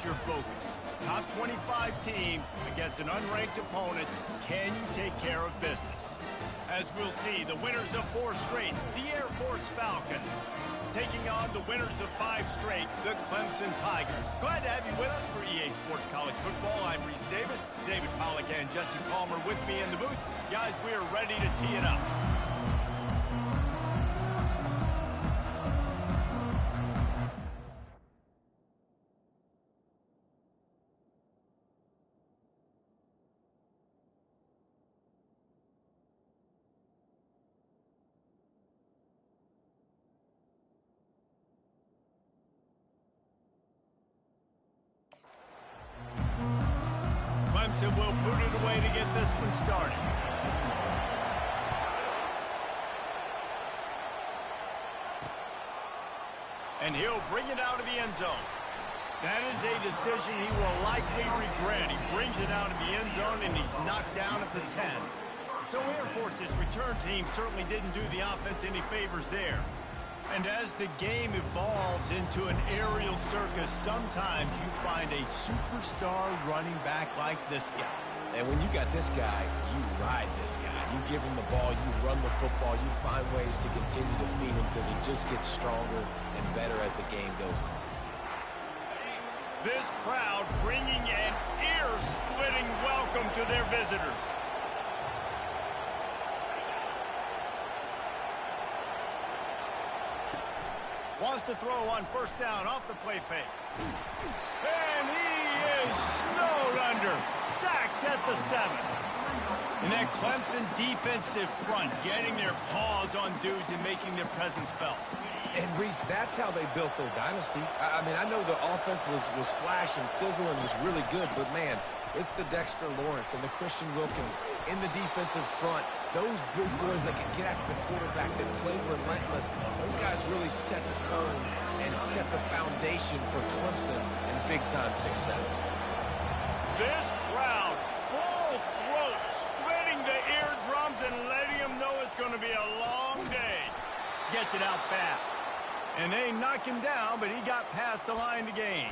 that's your focus. Top 25 team against an unranked opponent. Can you take care of business? As we'll see, the winners of 4 straight, the Air Force Falcons, taking on the winners of 5 straight, the Clemson Tigers. Glad to have you with us for EA Sports College Football. I'm Reese Davis, David Pollack and Jesse Palmer with me in the booth. Guys, we are ready to tee it up. Clemson will boot it away to get this one started. And he'll bring it out of the end zone. That is a decision he will likely regret. He brings it out of the end zone and he's knocked down at the 10. So Air Force's return team certainly didn't do the offense any favors there. And as the game evolves into an aerial circus, sometimes you find a superstar running back like this guy. And when you got this guy, you ride this guy. You give him the ball, you run the football, you find ways to continue to feed him because he just gets stronger and better as the game goes on. This crowd bringing an ear-splitting welcome to their visitors. Wants to throw on first down off the play fake. And he is snowed under. Sacked at the 7. And that Clemson defensive front getting their paws on dudes and making their presence felt. And, Reese, that's how they built their dynasty. I mean, I know the offense was flash and sizzle and was really good, but, man, it's the Dexter Lawrence and the Christian Wilkins in the defensive front. Those big boys that can get after the quarterback, that play relentless, those guys really set the tone and set the foundation for Clemson and big-time success. This crowd, full throat, splitting the eardrums and letting them know it's going to be a long day. Gets it out fast. And they knock him down, but he got past the line to gain.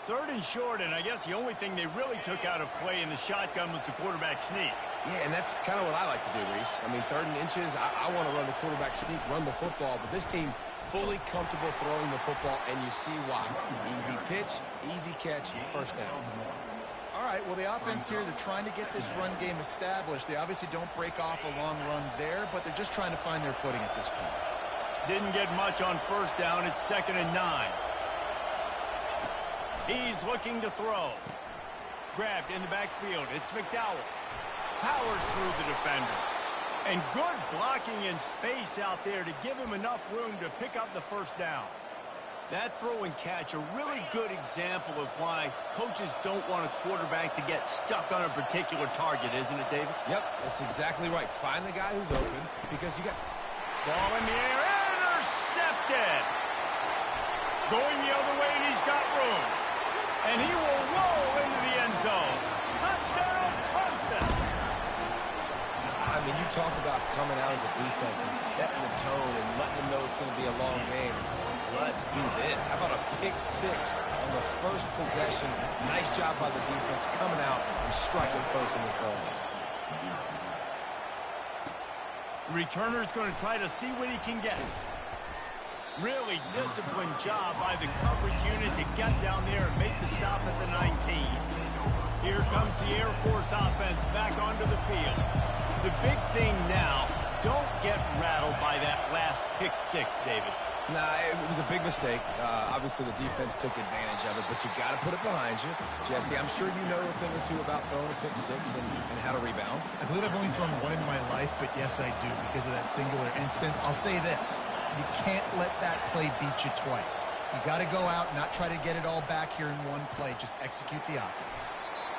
3rd and short, and I guess the only thing they really took out of play in the shotgun was the quarterback sneak. Yeah, and that's kind of what I like to do, Reese. I mean, 3rd and inches, I want to run the quarterback sneak, run the football, but this team fully comfortable throwing the football, and you see why. Easy pitch, easy catch, first down. All right, well, the offense here, they're trying to get this run game established. They obviously don't break off a long run there, but they're just trying to find their footing at this point. Didn't get much on first down. It's 2nd and 9. He's looking to throw. Grabbed in the backfield. It's McDowell. Powers through the defender. And good blocking in space out there to give him enough room to pick up the first down. That throw and catch, a really good example of why coaches don't want a quarterback to get stuck on a particular target, isn't it, David? Yep, that's exactly right. Find the guy who's open because you got... Ball in the air, intercepted! Going the other way, and he's got room. And he will roll into the end zone. Touchdown, Clemson! I mean, you talk about coming out of the defense and setting the tone and letting them know it's going to be a long game. Let's do this. How about a pick 6 on the first possession? Nice job by the defense coming out and striking first in this ball game. Returner's going to try to see what he can get. Really disciplined job by the coverage unit to get down there and make the stop at the 19. Here comes the Air Force offense back onto the field. The big thing now, don't get rattled by that last pick 6, David. Nah, it was a big mistake. Obviously, the defense took advantage of it, but you got to put it behind you. Jesse, I'm sure you know a thing or two about throwing a pick 6 and how to rebound. I believe I've only thrown one in my life, but yes, I do because of that singular instance. I'll say this. You can't let that play beat you twice. You got to go out, not try to get it all back here in one play. Just execute the offense.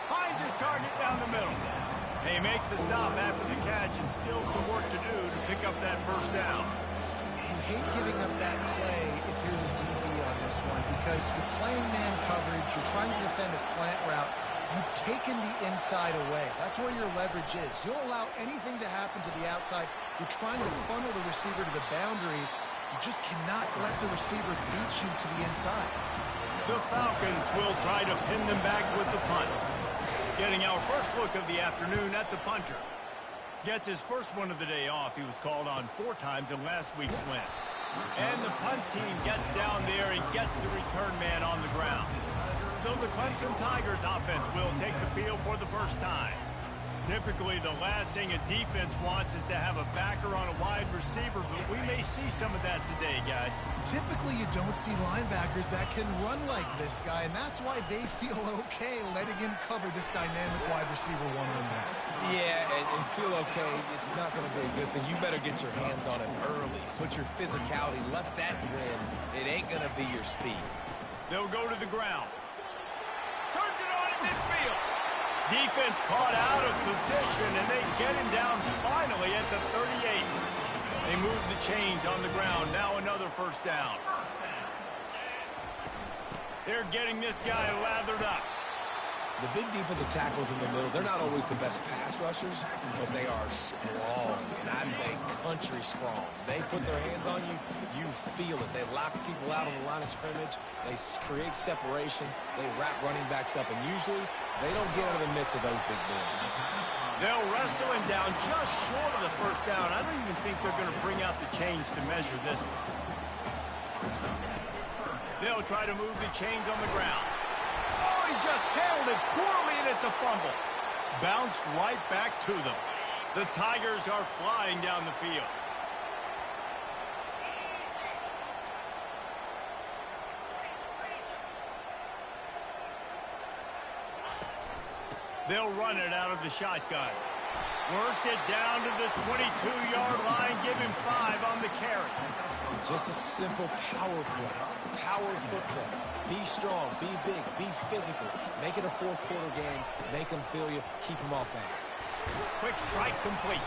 Finds his target down the middle. They make the stop after the catch and still some work to do to pick up that first down. You hate giving up that play if you're the DB on this one because you're playing man coverage. You're trying to defend a slant route. You've taken the inside away. That's where your leverage is. You'll allow anything to happen to the outside. You're trying to funnel the receiver to the boundary. You just cannot let the receiver beat you to the inside. The Falcons will try to pin them back with the punt. Getting our first look of the afternoon at the punter. Gets his first one of the day off. He was called on 4 times in last week's win. And the punt team gets down there and gets the return man on the ground. So the Clemson Tigers offense will take the field for the first time. Typically, the last thing a defense wants is to have a backer on a wide receiver, but we may see some of that today, guys. Typically, you don't see linebackers that can run like this guy, and that's why they feel okay letting him cover this dynamic wide receiver one-on-one. Yeah, and feel okay, it's not going to be a good thing. You better get your hands on him early. Put your physicality, let that win. It ain't going to be your speed. They'll go to the ground. Turns it on in midfield. Defense caught out of position, and they get him down finally at the 38. They move the chains on the ground. Now another first down. They're getting this guy lathered up. The big defensive tackles in the middle, they're not always the best pass rushers, but they are strong, and I say country strong. They put their hands on you, you feel it. They lock people out on the line of scrimmage. They create separation. They wrap running backs up, and usually they don't get out of the midst of those big boys. They'll wrestle him down just short of the first down. I don't even think they're going to bring out the chains to measure this one. They'll try to move the chains on the ground. Oh, he just handled it poorly, and it's a fumble. Bounced right back to them. The Tigers are flying down the field. They'll run it out of the shotgun. Worked it down to the 22-yard line. Give him 5 on the carry. Just a simple power play. Power football. Be strong, be big, be physical. Make it a fourth-quarter game. Make them feel you. Keep them off balance. Quick strike complete.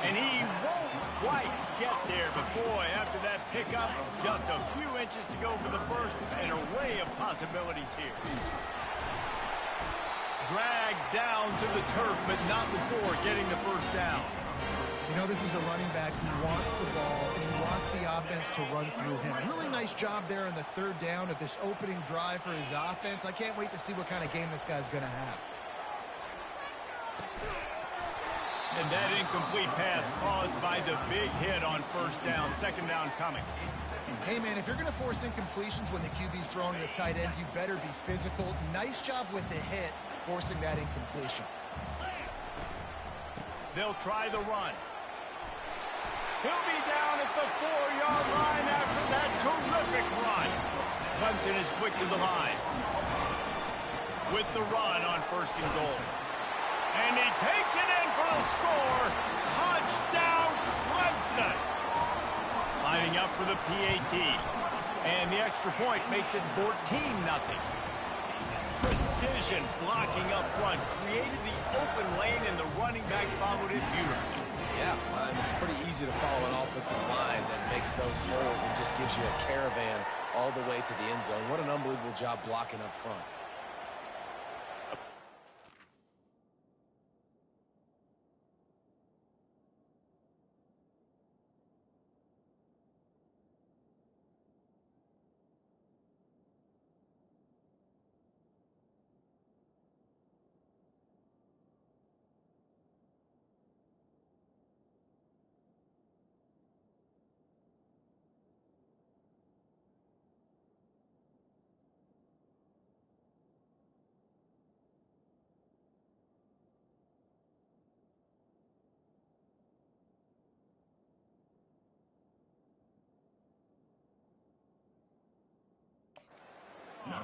And he won't quite get there. But, boy, after that pickup, just a few inches to go for the first. An array of possibilities here. Dragged down to the turf, but not before getting the first down. You know, this is a running back who wants the ball and he wants the offense to run through him. Really nice job there on the third down of this opening drive for his offense. I can't wait to see what kind of game this guy's going to have. And that incomplete pass caused by the big hit on first down. Second down coming. Hey, man, if you're going to force incompletions when the QB's throwing to the tight end, you better be physical. Nice job with the hit, forcing that incompletion. They'll try the run. He'll be down at the 4-yard line after that terrific run. Clemson is quick to the line. With the run on first and goal. And he takes it in for the score. Touchdown, Clemson. Lining up for the PAT. And the extra point makes it 14-0. Precision blocking up front. Created the open lane, and the running back followed it beautifully. Yeah, it's pretty easy to follow an offensive line that makes those holes and just gives you a caravan all the way to the end zone. What an unbelievable job blocking up front.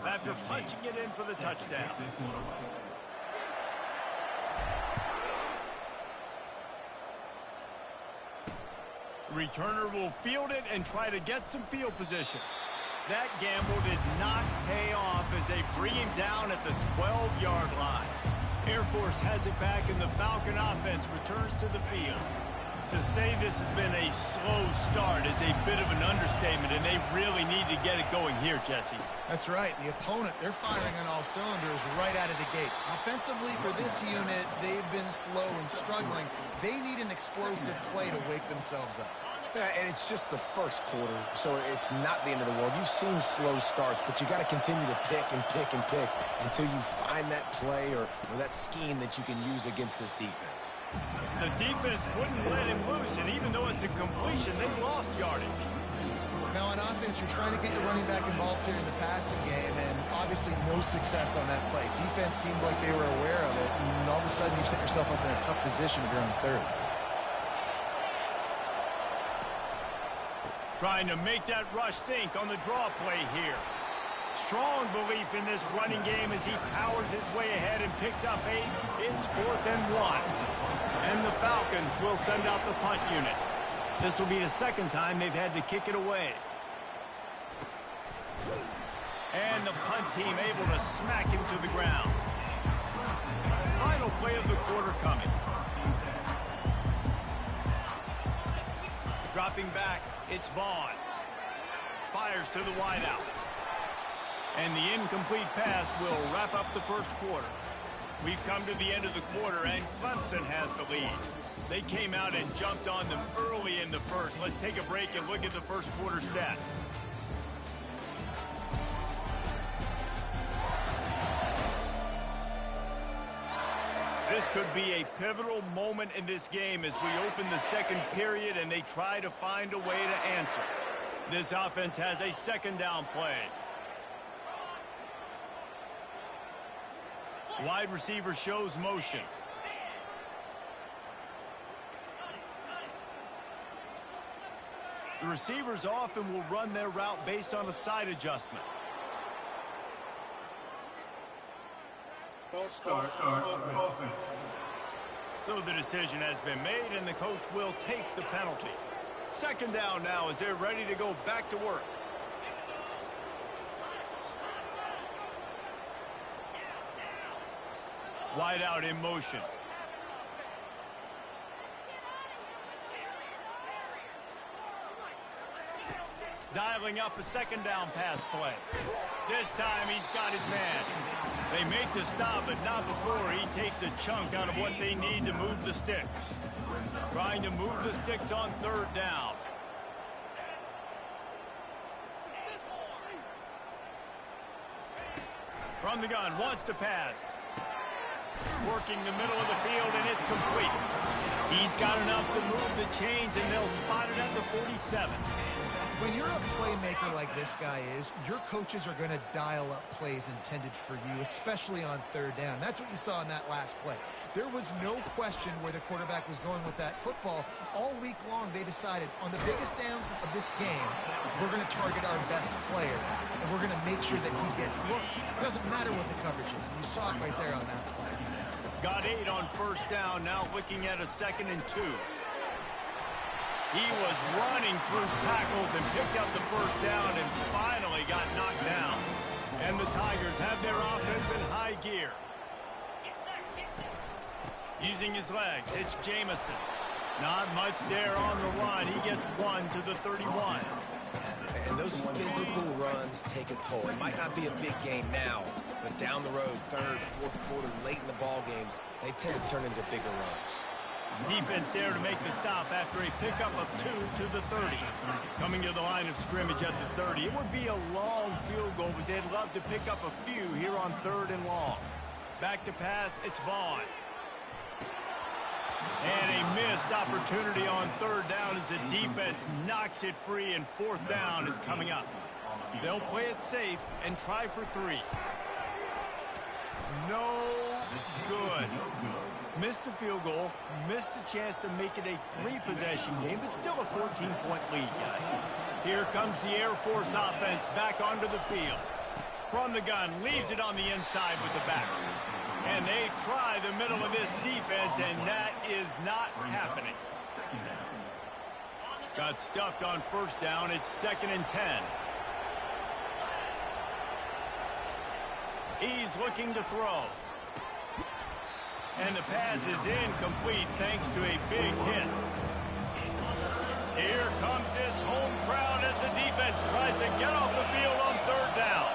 After punching it in for the touchdown. Returner will field it and try to get some field position. That gamble did not pay off as they bring him down at the 12-yard line. Air Force has it back, and the Falcon offense returns to the field. To say this has been a slow start is a bit of an understatement, and they really need to get it going here, Jesse. That's right. The opponent, they're firing on all cylinders right out of the gate. Offensively, for this unit, they've been slow and struggling. They need an explosive play to wake themselves up. Yeah, and it's just the first quarter, so it's not the end of the world. You've seen slow starts, but you got to continue to pick and pick and pick until you find that play or that scheme that you can use against this defense. The defense wouldn't let him loose, and even though it's a completion, they lost yardage. Now on offense, you're trying to get your running back involved here in the passing game, and obviously no success on that play. Defense seemed like they were aware of it, and all of a sudden you set yourself up in a tough position if you're on third. Trying to make that rush think on the draw play here. Strong belief in this running game as he powers his way ahead and picks up 8. It's 4th and 1. And the Falcons will send out the punt unit. This will be the second time they've had to kick it away. And the punt team able to smack him to the ground. Final play of the quarter coming. Dropping back, it's Vaughn. Fires to the wideout. And the incomplete pass will wrap up the first quarter. We've come to the end of the quarter, and Clemson has the lead. They came out and jumped on them early in the first. Let's take a break and look at the first quarter stats. This could be a pivotal moment in this game as we open the second period and they try to find a way to answer. This offense has a second down play. Wide receiver shows motion. The receivers often will run their route based on a side adjustment. False start, offense. So the decision has been made, and the coach will take the penalty. Second down now as they're ready to go back to work. Wide out in motion. Dialing up a second down pass play. This time he's got his man. They make the stop, but not before he takes a chunk out of what they need to move the sticks. Trying to move the sticks on third down. From the gun, wants to pass. Working the middle of the field, and it's complete. He's got enough to move the chains, and they'll spot it at the 47. When you're a playmaker like this guy is, your coaches are going to dial up plays intended for you, especially on third down. That's what you saw in that last play. There was no question where the quarterback was going with that football. All week long, they decided on the biggest downs of this game, we're going to target our best player, and we're going to make sure that he gets looks. It doesn't matter what the coverage is, and you saw it right there on that play. Got 8 on first down, now looking at a 2nd and 2. He was running through tackles and picked up the first down and finally got knocked down. And the Tigers have their offense in high gear. Using his legs, it's Jamison. Not much there on the run. He gets 1 to the 31. And those physical runs take a toll. It might not be a big game now, but down the road, third, fourth quarter, late in the ball games, they tend to turn into bigger runs. Defense there to make the stop after a pickup of 2 to the 30. Coming to the line of scrimmage at the 30. It would be a long field goal, but they'd love to pick up a few here on 3rd and long. Back to pass, it's Vaughn. And a missed opportunity on 3rd down as the defense knocks it free, and 4th down is coming up. They'll play it safe and try for 3. No good. Missed the field goal, missed the chance to make it a 3-possession game, but still a 14-point lead, guys. Here comes the Air Force offense back onto the field. From the gun, leaves it on the inside with the back. And they try the middle of this defense, and that is not happening. Got stuffed on first down. It's 2nd and 10. He's looking to throw. And the pass is incomplete thanks to a big hit. Here comes this home crowd as the defense tries to get off the field on 3rd down.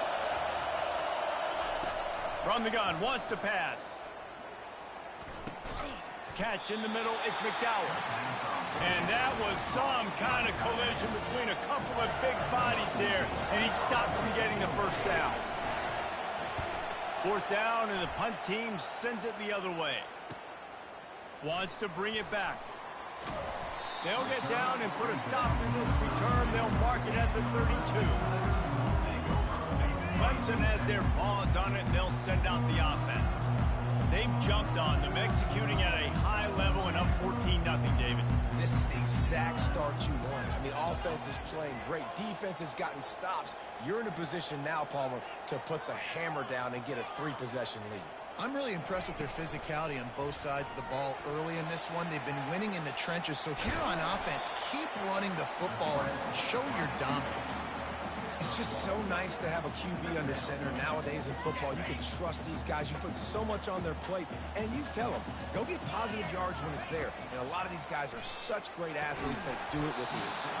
From the gun, wants to pass. Catch in the middle, it's McDowell. And that was some kind of collision between a couple of big bodies there, and he stopped from getting the first down. Fourth down, and the punt team sends it the other way. Wants to bring it back. They'll get down and put a stop to this return. They'll mark it at the 32. Clemson has their paws on it, and they'll send out the offense. They've jumped on them, executing at a high level and up 14-0, David. This is the exact start you wanted. I mean, offense is playing great. Defense has gotten stops. You're in a position now, Palmer, to put the hammer down and get a 3-possession lead. I'm really impressed with their physicality on both sides of the ball early in this one. They've been winning in the trenches. So here on offense, keep running the football and show your dominance. It's just so nice to have a QB under center. Nowadays in football, you can trust these guys. You put so much on their plate, and you tell them, go get positive yards when it's there. And a lot of these guys are such great athletes that do it with ease.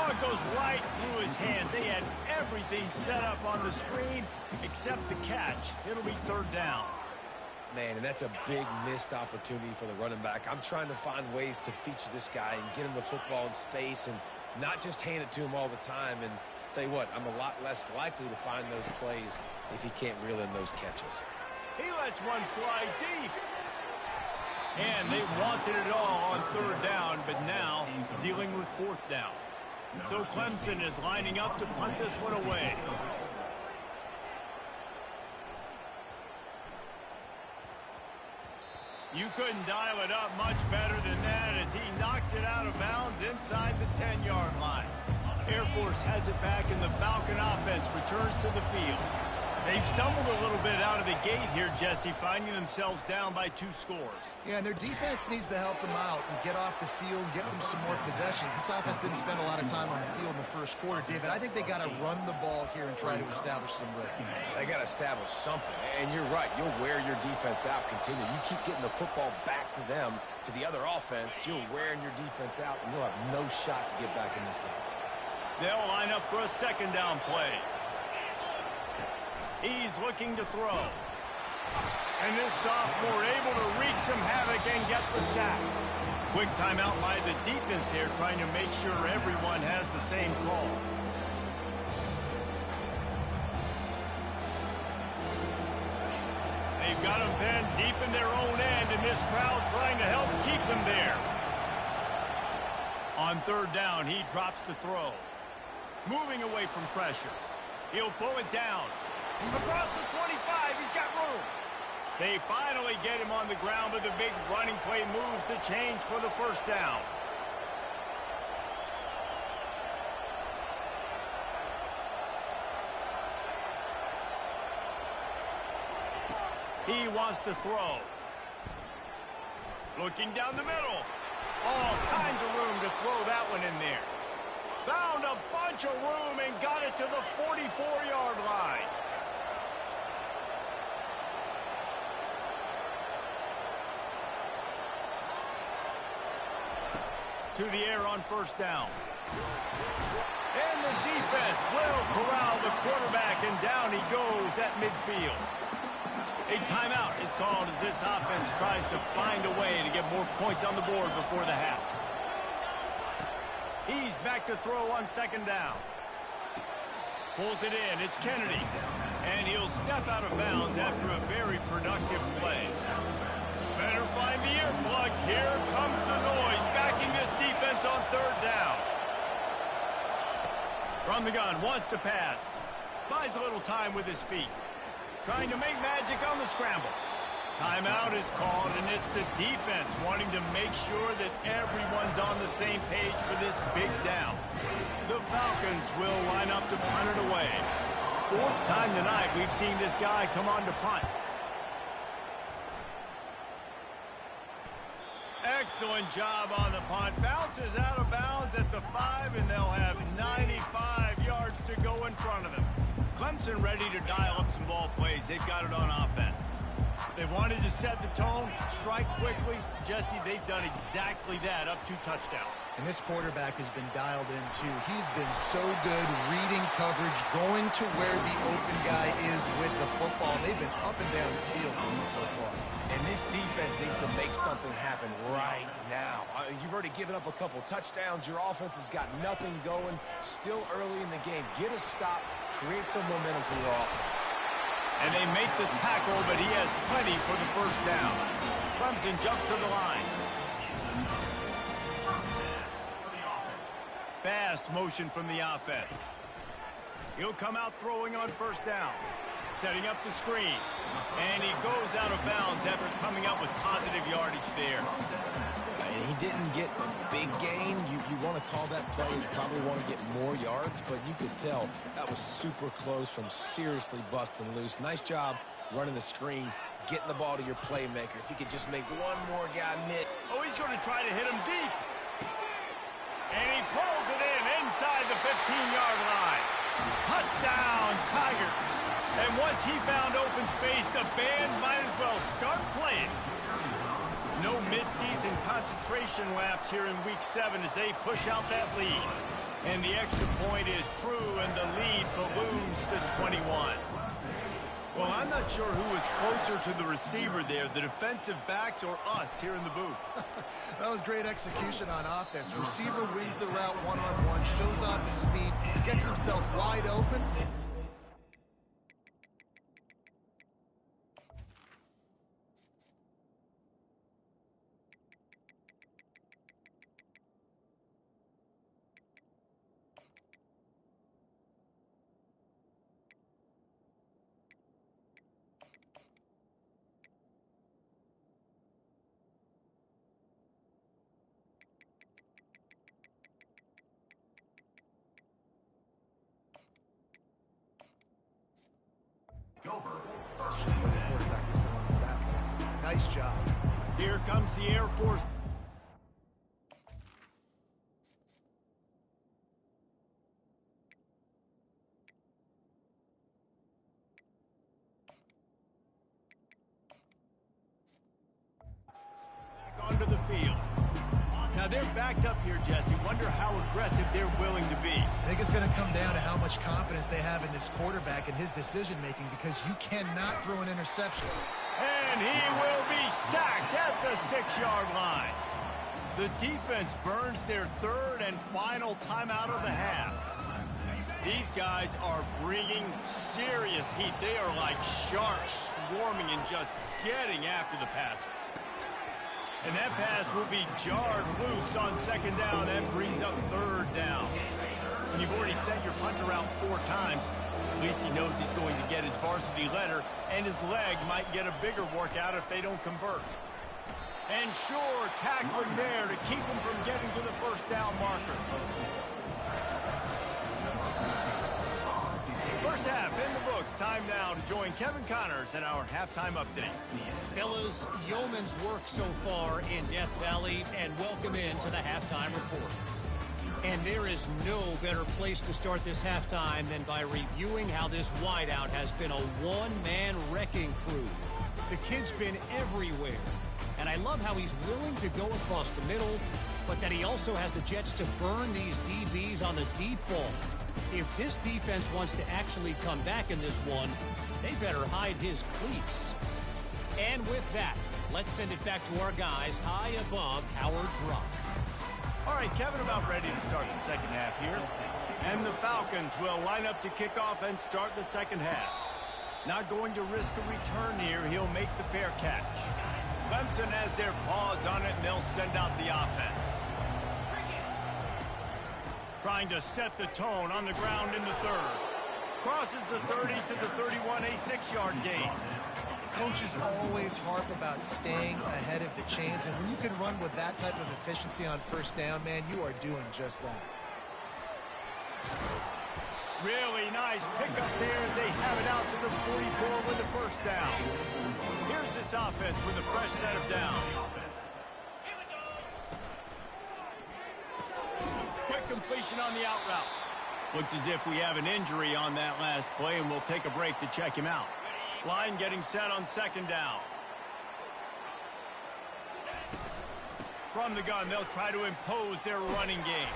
Oh, it goes right through his hands. They had everything set up on the screen except the catch. It'll be third down. Man, and that's a big missed opportunity for the running back. I'm trying to find ways to feature this guy and get him the football in space and not just hand it to him all the time. And tell you what, I'm a lot less likely to find those plays if he can't reel in those catches. He lets one fly deep. And they wanted it all on third down, but now dealing with fourth down. So Clemson is lining up to punt this one away. You couldn't dial it up much better than that as he knocks it out of bounds inside the 10-yard line. Air Force has it back, and the Falcon offense returns to the field. They've stumbled a little bit out of the gate here, Jesse, finding themselves down by 2 scores. Yeah, and their defense needs to help them out and get off the field, get them some more possessions. This offense didn't spend a lot of time on the field in the first quarter, David. I think they got to run the ball here and try to establish some rhythm. They got to establish something, and you're right. You'll wear your defense out. Continue. You keep getting the football back to them, to the other offense. You're wearing your defense out, and you'll have no shot to get back in this game. They'll line up for a second down play. He's looking to throw. And this sophomore able to wreak some havoc and get the sack. Quick timeout by the defense here, trying to make sure everyone has the same call. They've got them pinned deep in their own end, and this crowd trying to help keep them there. On third down, he drops to throw. Moving away from pressure. He'll pull it down. Across the 25, he's got room. They finally get him on the ground, but the big running play moves the change for the first down. He wants to throw. Looking down the middle. All kinds of room to throw that one in there. Found a bunch of room and got it to the 44-yard line. To the air on first down. And the defense will corral the quarterback, and down he goes at midfield. A timeout is called as this offense tries to find a way to get more points on the board before the half. He's back to throw on second down. Pulls it in. It's Kennedy. And he'll step out of bounds after a very productive play. Better find the earplugs. Here comes the noise, backing this defense on third down. From the gun, wants to pass. Buys a little time with his feet. Trying to make magic on the scramble. Timeout is called, and it's the defense wanting to make sure that everyone's on the same page for this big down. The Falcons will line up to punt it away. Fourth time tonight we've seen this guy come on to punt. Excellent job on the punt. Bounces out of bounds at the 5, and they'll have 95 yards to go in front of them. Clemson ready to dial up some ball plays. They've got it on offense. They wanted to set the tone, strike quickly. Jesse, they've done exactly that, up 2 touchdowns. And this quarterback has been dialed in, too. He's been so good reading coverage, going to where the open guy is with the football. They've been up and down the field so far. And this defense needs to make something happen right now. You've already given up a couple touchdowns. Your offense has got nothing going. Still early in the game. Get a stop. Create some momentum for your offense. And they make the tackle, but he has plenty for the first down. Clemson jumps to the line. Fast motion from the offense. He'll come out throwing on first down. Setting up the screen. And he goes out of bounds after coming up with positive yardage there. And he didn't get a big gain. You want to call that play and probably want to get more yards, but you could tell that was super close from seriously busting loose. Nice job running the screen, getting the ball to your playmaker. If he could just make one more guy miss. Oh, he's going to try to hit him deep. And he pulls it in inside the 15-yard line. Touchdown, Tigers. And once he found open space, the band might as well start playing. No mid-season concentration laps here in Week 7 as they push out that lead. And the extra point is true, and the lead balloons to 21. Well, I'm not sure who was closer to the receiver there, the defensive backs or us here in the booth. That was great execution on offense. Receiver wins the route one-on-one, shows off his speed, gets himself wide open. Nice job. Here comes the Air Force. Back onto the field. Now they're backed up here, Jesse. Wonder how aggressive they're willing to be. I think it's going to come down to how much confidence they have in this quarterback and his decision-making, because you cannot throw an interception. And he will be sacked at the 6-yard line. The defense burns their third and final timeout of the half. These guys are bringing serious heat. They are like sharks swarming and just getting after the passer. And that pass will be jarred loose on second down. That brings up third down. And you've already sent your punter out 4 times. At least he knows he's going to get his varsity letter, and his leg might get a bigger workout if they don't convert. And sure, tackling there to keep him from getting to the first down marker. First half in the books. Time now to join Kevin Connors at our halftime update. Fellas, yeoman's work so far in Death Valley, and welcome into the halftime report. And there is no better place to start this halftime than by reviewing how this wideout has been a one-man wrecking crew. The kid's been everywhere, and I love how he's willing to go across the middle, but that he also has the jets to burn these DBs on the deep ball. If this defense wants to actually come back in this one, they better hide his cleats. And with that, let's send it back to our guys high above Howard's Rock. All right, Kevin, about ready to start the second half here. And the Falcons will line up to kick off and start the second half. Not going to risk a return here. He'll make the fair catch. Clemson has their paws on it, and they'll send out the offense. Trying to set the tone on the ground in the third. Crosses the 30 to the 31, a 6-yard gain. Coaches always harp about staying ahead of the chains, and when you can run with that type of efficiency on first down, man, you are doing just that. Really nice pickup there as they have it out to the 44 with the first down. Here's this offense with a fresh set of downs. Quick completion on the out route. Looks as if we have an injury on that last play, and we'll take a break to check him out. Line getting set on second down. From the gun, they'll try to impose their running game.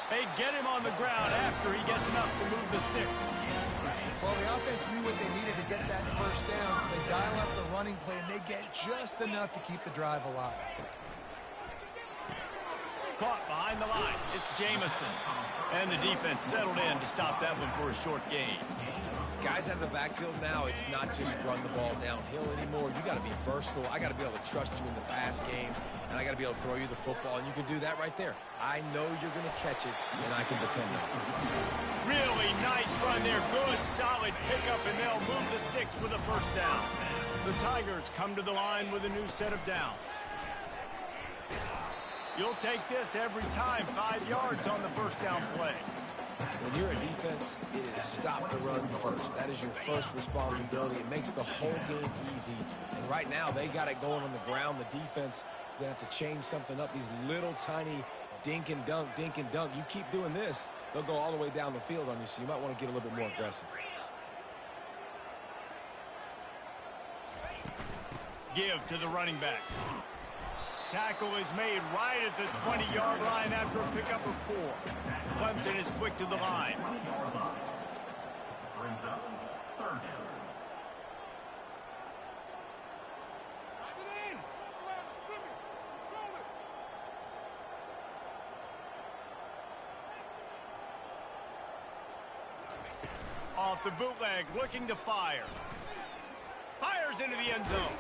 They get him on the ground after he gets enough to move the sticks. Well, the offense knew what they needed to get that first down, so they dial up the running play, and they get just enough to keep the drive alive. Caught behind the line. It's Jamison. And the defense settled in to stop that one for a short gain. Guys out of the backfield now, it's not just run the ball downhill anymore. You got to be versatile. I got to be able to trust you in the pass game, and I got to be able to throw you the football, and you can do that right there. I know you're going to catch it, and I can depend on it. Really nice run there. Good, solid pickup, and they'll move the sticks for the first down. The Tigers come to the line with a new set of downs. You'll take this every time. 5 yards on the first down play. When you're a defense, it is stop the run first. That is your first responsibility. It makes the whole game easy. And right now, they got it going on the ground. The defense is going to have to change something up. These little tiny dink and dunk, dink and dunk. You keep doing this, they'll go all the way down the field on you, so you might want to get a little bit more aggressive. Give to the running back. Tackle is made right at the 20-yard line after a pickup of 4. Clemson is quick to the line. Brings up third down. Off the bootleg, looking to fire. Fires into the end zone.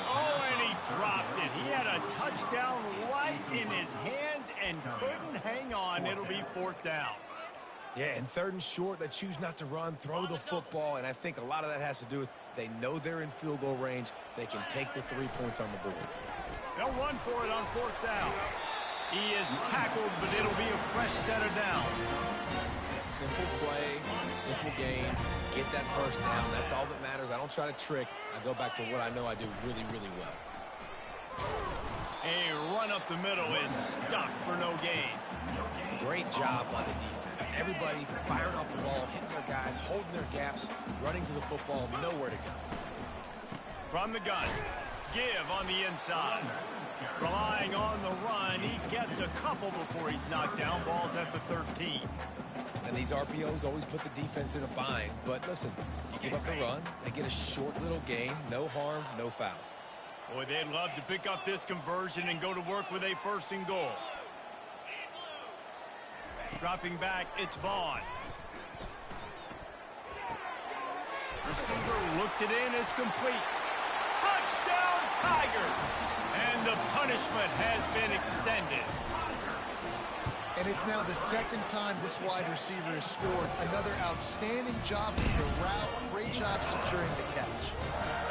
Oh, and he dropped it. He had a touchdown right in his hands and couldn't hang on. It'll be fourth down. Yeah, and third and short, they choose not to run, throw the football, and I think a lot of that has to do with they know they're in field goal range. They can take the 3 points on the board. They'll run for it on fourth down. He is tackled, but it'll be a fresh set of downs. It's simple play, simple game. Get that first down. That's all that matters. I don't try to trick. I go back to what I know I do really, really well. A run up the middle is stuck for no gain. Great job by the defense. Everybody firing off the ball, hitting their guys, holding their gaps, running to the football, nowhere to go. From the gun, give on the inside. Relying on the run, he gets a couple before he's knocked down. Ball's at the 13. And these RPOs always put the defense in a bind. But listen, you give up the run, they get a short little gain, no harm, no foul. Boy, they'd love to pick up this conversion and go to work with a first and goal. Dropping back, it's Vaughn. Receiver looks it in, it's complete. Touchdown, Tigers! And the punishment has been extended. And it's now the second time this wide receiver has scored. Another outstanding job with the route. Great job securing the catch.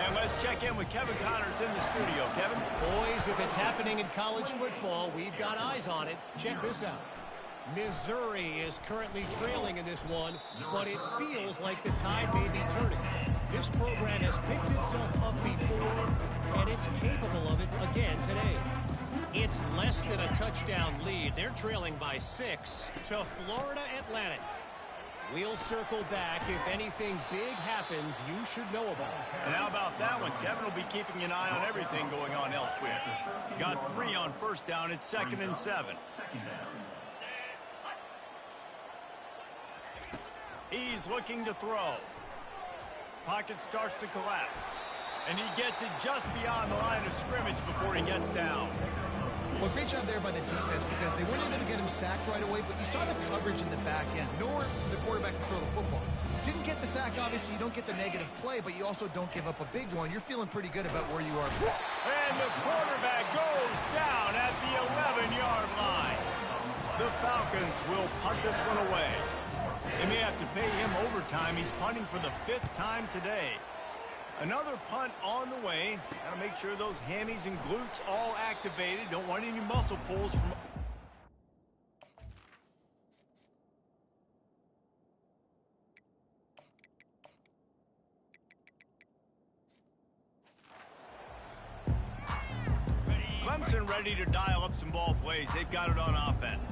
And let's check in with Kevin Connors in the studio. Kevin? Boys, if it's happening in college football, we've got eyes on it. Check this out. Missouri is currently trailing in this one, but it feels like the tide may be turning. This program has picked itself up before, and it's capable of it again today. It's less than a touchdown lead. They're trailing by 6 to Florida Atlantic. We'll circle back. If anything big happens, you should know about it. And how about that one? Kevin will be keeping an eye on everything going on elsewhere. Got 3 on first down. It's 2nd and 7. He's looking to throw. Pocket starts to collapse. And he gets it just beyond the line of scrimmage before he gets down. Well, great job there by the defense because they weren't able to get him sacked right away, but you saw the coverage in the back end, nor the quarterback to throw the football. Didn't get the sack, obviously. You don't get the negative play, but you also don't give up a big one. You're feeling pretty good about where you are. And the quarterback goes down at the 11-yard line. The Falcons will punt this one away. They may have to pay him overtime. He's punting for the 5th time today. Another punt on the way. Got to make sure those hammies and glutes all activated. Don't want any muscle pulls from... Clemson ready to dial up some ball plays. They've got it on offense.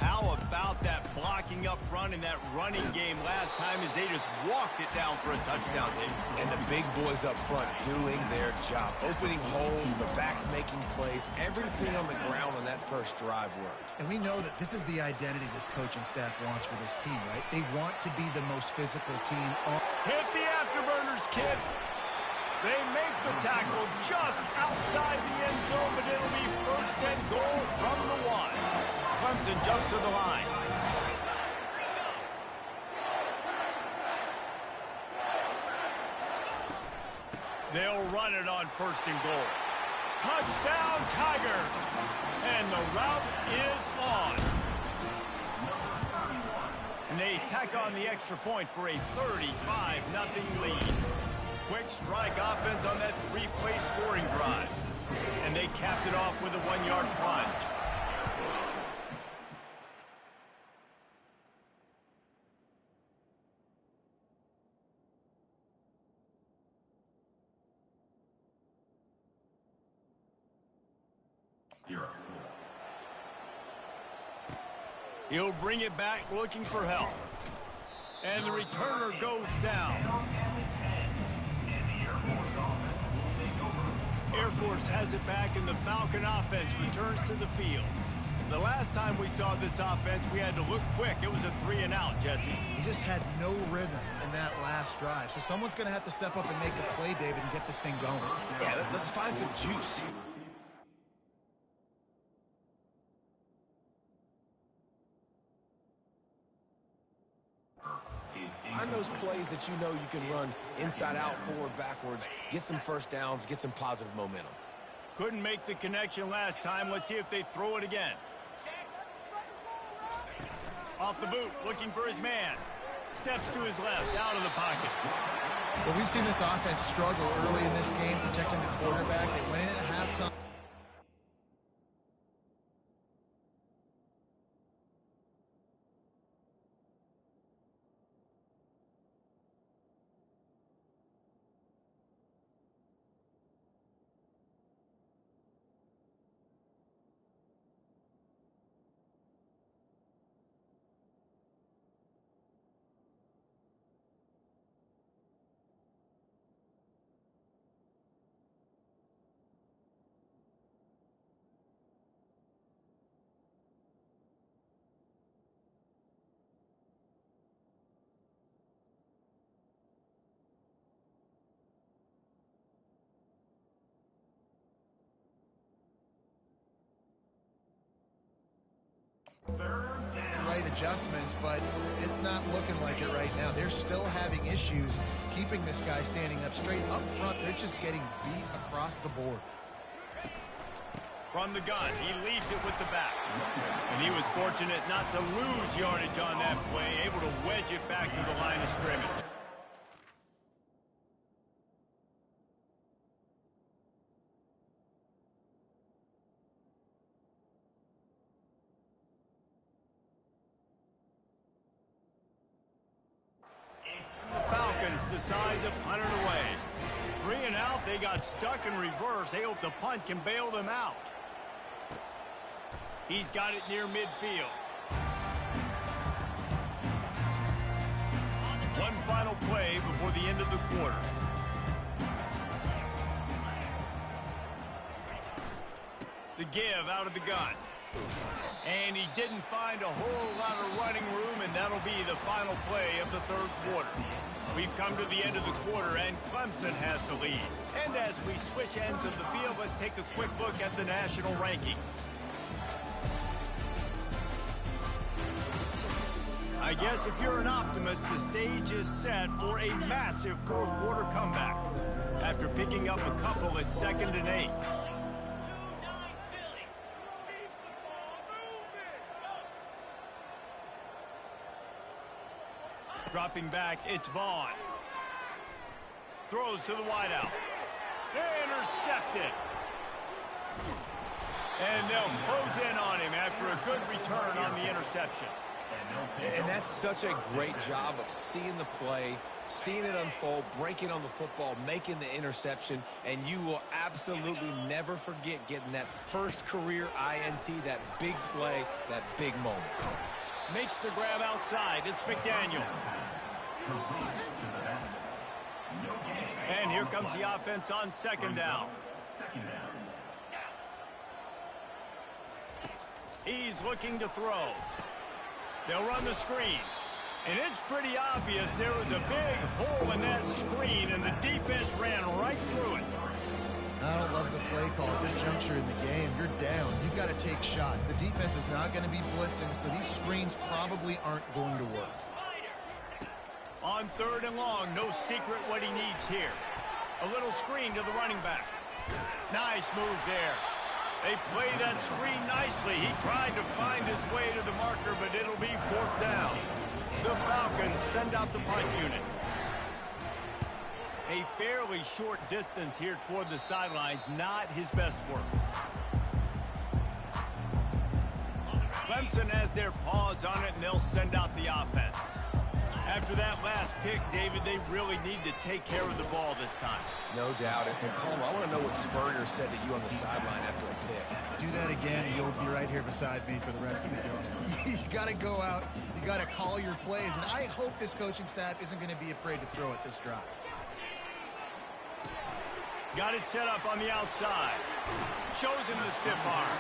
How about that blocking up front and that running game last time as they just walked it down for a touchdown, Dave? And the big boys up front doing their job. Opening holes, the backs making plays. Everything on the ground on that first drive worked. And we know that this is the identity this coaching staff wants for this team, right? They want to be the most physical team. Hit the afterburners, kid. They make the tackle just outside the end zone, but it'll be first and goal from the 1. Clemson jumps to the line. They'll run it on first and goal. Touchdown, Tiger! And the route is on. And they tack on the extra point for a 35-0 lead. Quick strike offense on that 3-play scoring drive. And they capped it off with a 1-yard plunge. He'll bring it back looking for help. And the returner goes down. Air Force has it back, and the Falcon offense returns to the field. The last time we saw this offense, we had to look quick. It was a 3-and-out, Jesse. He just had no rhythm in that last drive. So someone's going to have to step up and make a play, David, and get this thing going. Yeah, let's find some juice. Find those plays that you know you can run inside out, forward, backwards, get some first downs, get some positive momentum. Couldn't make the connection last time. Let's see if they throw it again. Off the boot, looking for his man. Steps to his left, out of the pocket. Well, we've seen this offense struggle early in this game, protecting the quarterback. They went in at halftime. Right adjustments, but it's not looking like it right now. They're still having issues keeping this guy standing up straight. Up front, they're just getting beat across the board. From the gun, he leaves it with the back. And he was fortunate not to lose yardage on that play, able to wedge it back to the line of scrimmage. Decide to punt it away. 3-and-out, they got stuck in reverse. They hope the punt can bail them out. He's got it near midfield. One final play before the end of the quarter. The give out of the gun. And he didn't find a whole lot of running room, and that'll be the final play of the third quarter. We've come to the end of the quarter, and Clemson has the lead. And as we switch ends of the field, let's take a quick look at the national rankings. I guess if you're an optimist, the stage is set for a massive fourth quarter comeback after picking up a couple at 2nd and 8. Dropping back, it's Vaughn. Throws to the wideout. Intercepted. And they'll close in on him after a good return on the interception. And that's such a great job of seeing the play, seeing it unfold, breaking on the football, making the interception, and you will absolutely never forget getting that first career INT, that big play, that big moment. Makes the grab outside. It's McDaniel. And here comes the offense on second down. He's looking to throw. They'll run the screen. And it's pretty obvious there was a big hole in that screen, and the defense ran right through it. I don't love the play call at this juncture in the game. You're down. You've got to take shots. The defense is not going to be blitzing, so these screens probably aren't going to work. On third and long, no secret what he needs here. A little screen to the running back. Nice move there. They play that screen nicely. He tried to find his way to the marker, but it'll be fourth down. The Falcons send out the punt unit. A fairly short distance here toward the sidelines, not his best work. Clemson has their paws on it, and they'll send out the offense. After that last pick, David, they really need to take care of the ball this time. No doubt. And Palmer, I want to know what Spurrier said to you on the sideline after a pick. Do that again, and you'll be right here beside me for the rest of the game. You got to go out. You got to call your plays. And I hope this coaching staff isn't going to be afraid to throw at this drive. Got it set up on the outside. Shows him the stiff arm.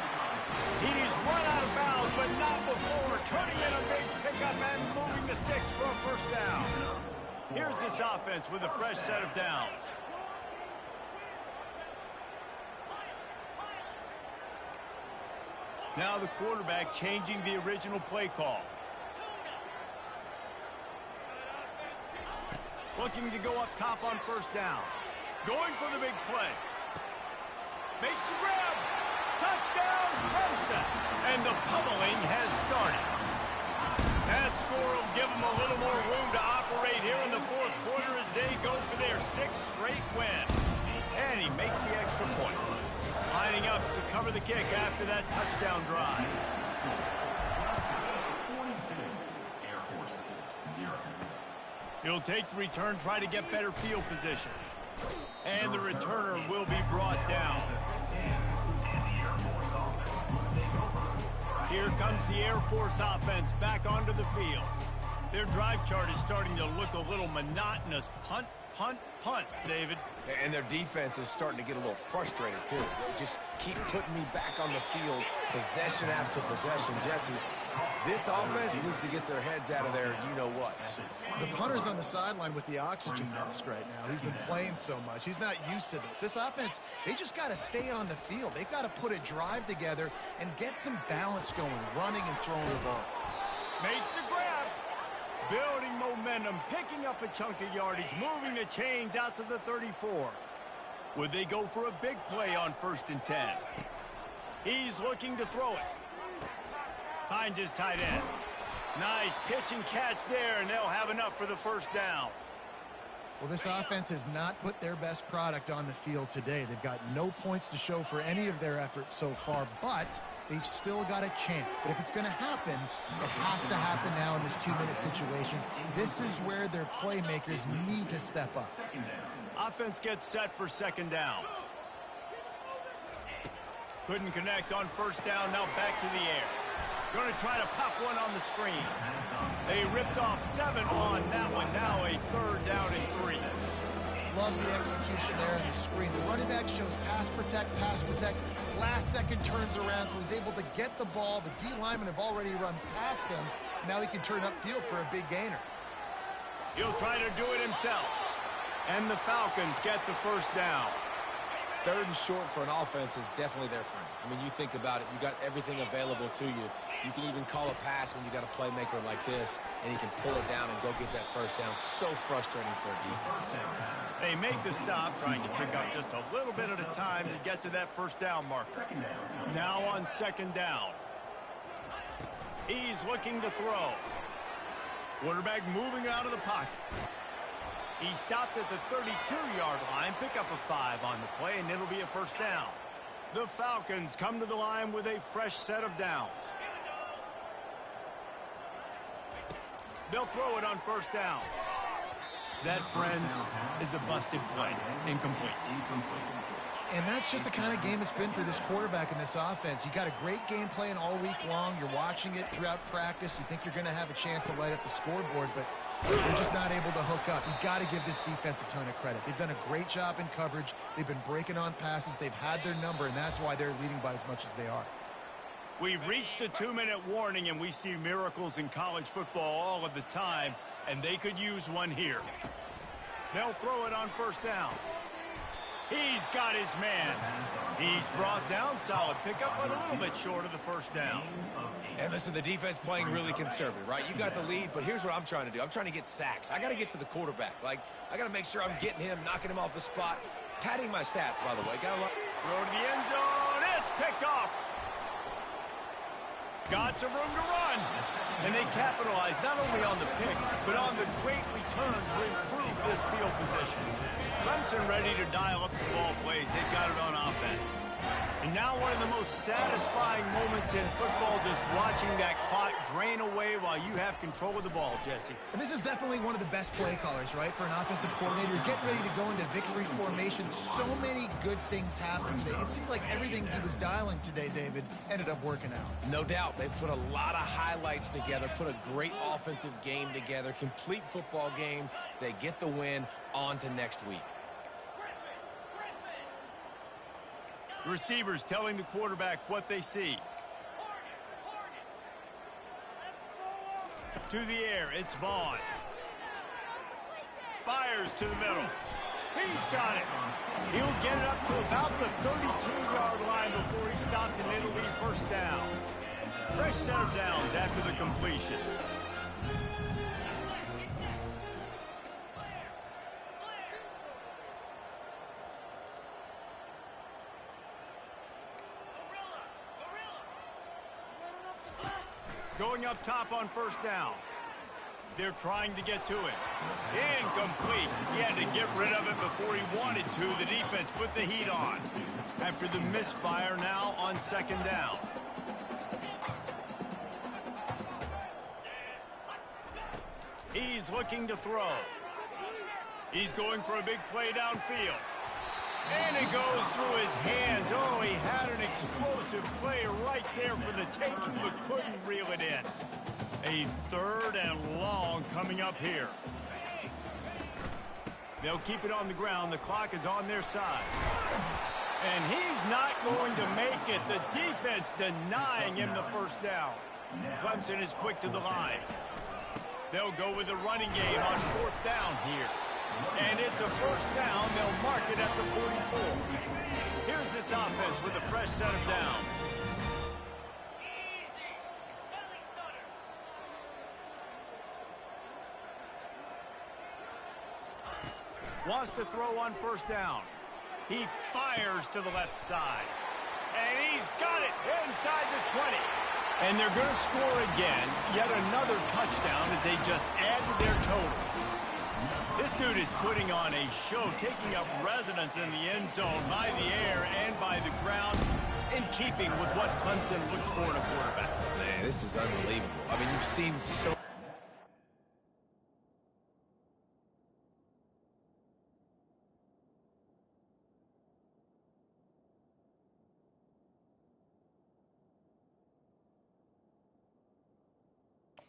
He's run out of bounds, but not before turning in a big pickup and moving the sticks for a first down. Here's this offense with a fresh set of downs. Now the quarterback changing the original play call. Looking to go up top on first down. Going for the big play. Makes the grab. Touchdown, Clemson. And the pummeling has started. That score will give them a little more room to operate here in the fourth quarter as they go for their sixth straight win. And he makes the extra point. Lining up to cover the kick after that touchdown drive. He'll take the return, try to get better field position. And the returner will be brought down. Here comes the Air Force offense back onto the field. Their drive chart is starting to look a little monotonous. Punt, punt, punt, David. And their defense is starting to get a little frustrated, too. They just keep putting me back on the field, possession after possession. Jesse, this offense needs to get their heads out of their you-know-what. The punter's on the sideline with the oxygen mask right now. He's been playing so much. He's not used to this. This offense, they just got to stay on the field. They've got to put a drive together and get some balance going, running and throwing the ball. Makes the grab. Building momentum, picking up a chunk of yardage, moving the chains out to the 34. Would they go for a big play on 1st and 10? He's looking to throw it. Finds his tight end. Nice pitch and catch there, and they'll have enough for the first down. Well, this offense has not put their best product on the field today. They've got no points to show for any of their efforts so far, but they've still got a chance. But if it's going to happen, it has to happen now in this 2-minute situation. This is where their playmakers need to step up. Offense gets set for second down. Couldn't connect on first down, now back to the air. Going to try to pop one on the screen. They ripped off 7 on that one. Now a 3rd down and 3. Love the execution there on the screen. The running back shows pass protect, pass protect. Last second turns around, so he's able to get the ball. The D linemen have already run past him. Now he can turn upfield for a big gainer. He'll try to do it himself. And the Falcons get the first down. 3rd and short for an offense is definitely their friend. I mean, you think about it, you got everything available to you. You can even call a pass when you got a playmaker like this, and he can pull it down and go get that first down. So frustrating for a defense. They make the stop, trying to pick up just a little bit at a time to get to that first down marker. Now on second down. He's looking to throw. Quarterback moving out of the pocket. He stopped at the 32-yard line, pick up a 5 on the play, and it'll be a first down. The Falcons come to the line with a fresh set of downs. They'll throw it on first down. That, friends, is a busted play. Incomplete. And that's just the kind of game it's been for this quarterback in this offense. You got a great game plan all week long. You're watching it throughout practice. You think you're going to have a chance to light up the scoreboard, but you're just not able to hook up. You've got to give this defense a ton of credit. They've done a great job in coverage. They've been breaking on passes. They've had their number, and that's why they're leading by as much as they are. We've reached the 2-minute warning, and we see miracles in college football all of the time, and they could use one here. They'll throw it on first down. He's got his man. He's brought down. Solid pickup, but a little bit short of the first down. And listen, the defense playing really conservative, right? You got the lead, but here's what I'm trying to do. I'm trying to get sacks. I got to get to the quarterback. Like, I got to make sure I'm getting him, knocking him off the spot. Padding my stats, by the way. Got a lot. Throw to the end zone. It's picked off. Got some room to run. And they capitalize not only on the pick, but on the great return to improve this field position. Clemson ready to dial up some ball plays. They've got it on offense. And now one of the most satisfying moments in football, just watching that clock drain away while you have control of the ball, Jesse. And this is definitely one of the best play callers, right, for an offensive coordinator. Getting ready to go into victory formation. So many good things happened today. It seemed like everything he was dialing today, David, ended up working out. No doubt. They've put a lot of highlights together, put a great offensive game together, complete football game. They get the win. On to next week. Receivers telling the quarterback what they see. To the air, it's Vaughn. Fires to the middle. He's got it. He'll get it up to about the 32-yard line before he stopped in Italy. First down. Fresh set of downs after the completion. Going up top on first down. They're trying to get to it. Incomplete. He had to get rid of it before he wanted to. The defense put the heat on. After the misfire, now on second down. He's looking to throw. He's going for a big play downfield. And it goes through his hands. Oh, he had an explosive play right there for the taking, but couldn't reel it in. A third and long coming up here. They'll keep it on the ground. The clock is on their side. And he's not going to make it. The defense denying him the first down. Clemson is quick to the line. They'll go with the running game on fourth down here. And it's a first down. They'll mark it at the 44. Here's this offense with a fresh set of downs. Wants to throw on first down. He fires to the left side. And he's got it inside the 20. And they're going to score again. Yet another touchdown as they just add to their total. This dude is putting on a show, taking up residence in the end zone by the air and by the ground, in keeping with what Clemson looks for in a quarterback. Man, this is unbelievable. I mean, you've seen so...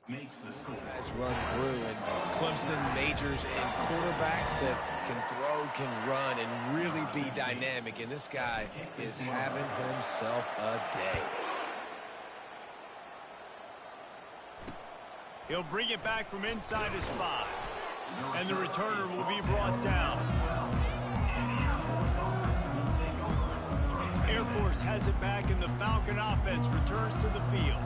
makes the score. Guys run through, and Clemson majors in quarterbacks that can throw, can run, and really be dynamic. And this guy is having himself a day. He'll bring it back from inside his 5. And the returner will be brought down. Air Force has it back, and the Falcon offense returns to the field.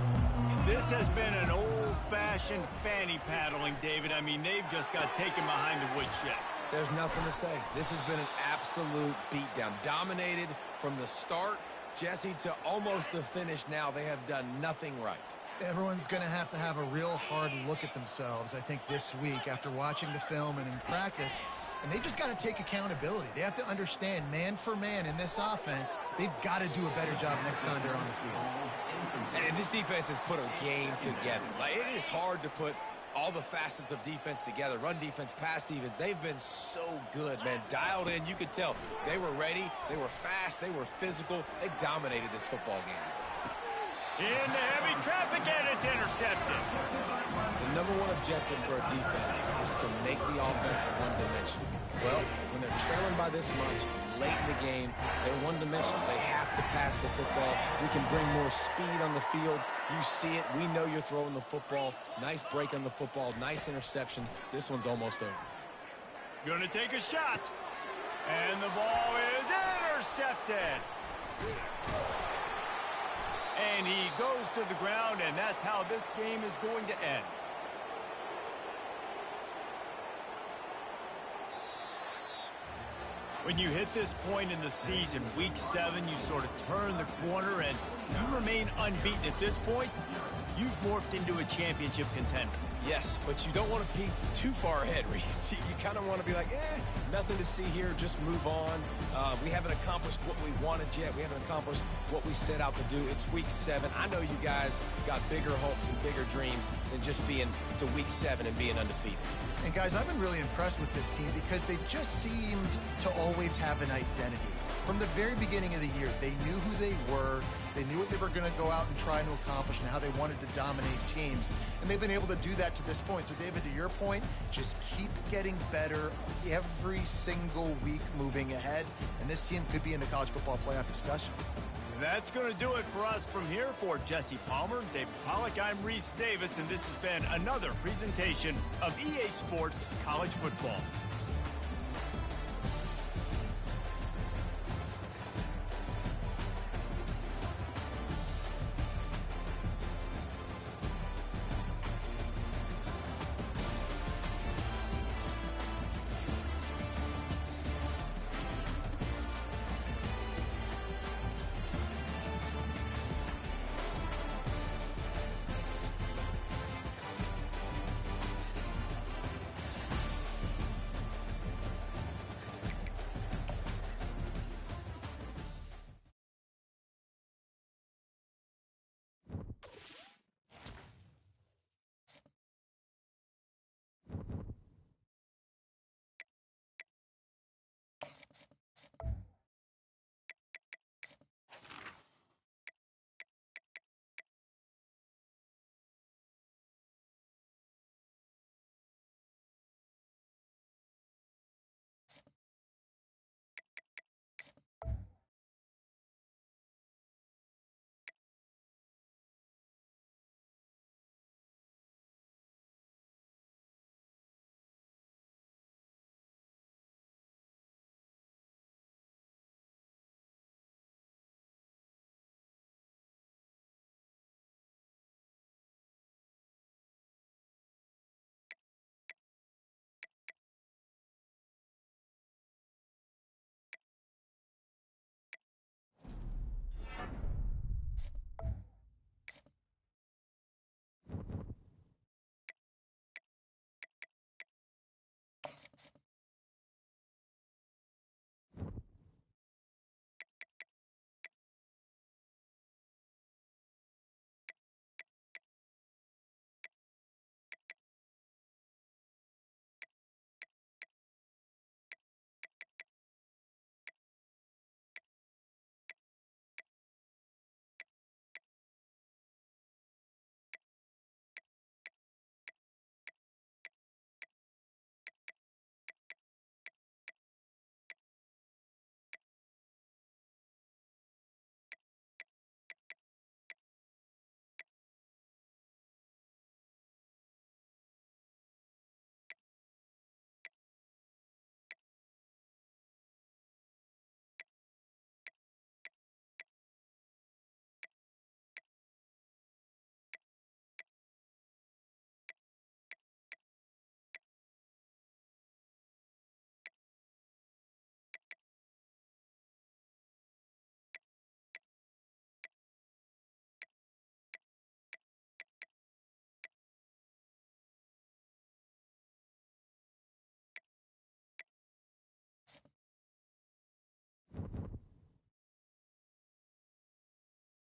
This has been an old-fashioned fanny paddling, David. I mean, they've just got taken behind the woodshed. There's nothing to say. This has been an absolute beatdown. Dominated from the start, Jesse, to almost the finish now. They have done nothing right. Everyone's going to have a real hard look at themselves, I think, this week after watching the film and in practice. And they just got to take accountability. They have to understand, man for man in this offense, they've got to do a better job next time they're on the field. And this defense has put a game together. Like, it is hard to put all the facets of defense together, run defense, pass defense. They've been so good, man. Dialed in, you could tell. They were ready, they were fast, they were physical. They dominated this football game today. Into heavy traffic, and it's intercepted. The number one objective for a defense is to make the offense one-dimensional. Well, when they're trailing by this much, late in the game, they're one-dimensional. They have to pass the football. We can bring more speed on the field. You see it. We know you're throwing the football. Nice break on the football. Nice interception. This one's almost over. Gonna take a shot. And the ball is intercepted. And he goes to the ground, and that's how this game is going to end. When you hit this point in the season, week 7, you sort of turn the corner and you remain unbeaten at this point. You've morphed into a championship contender. Yes, but you don't want to peek too far ahead, Reese. You kind of want to be like, nothing to see here, just move on. We haven't accomplished what we wanted yet. We haven't accomplished what we set out to do. It's week 7. I know you guys got bigger hopes and bigger dreams than just being to week 7 and being undefeated. And guys, I've been really impressed with this team because they just seemed to always have an identity. From the very beginning of the year, they knew who they were, they knew what they were going to go out and try to accomplish and how they wanted to dominate teams. And they've been able to do that to this point. So, David, to your point, just keep getting better every single week moving ahead. And this team could be in the college football playoff discussion. That's going to do it for us from here. For Jesse Palmer, David Pollack, I'm Reese Davis, and this has been another presentation of EA Sports College Football.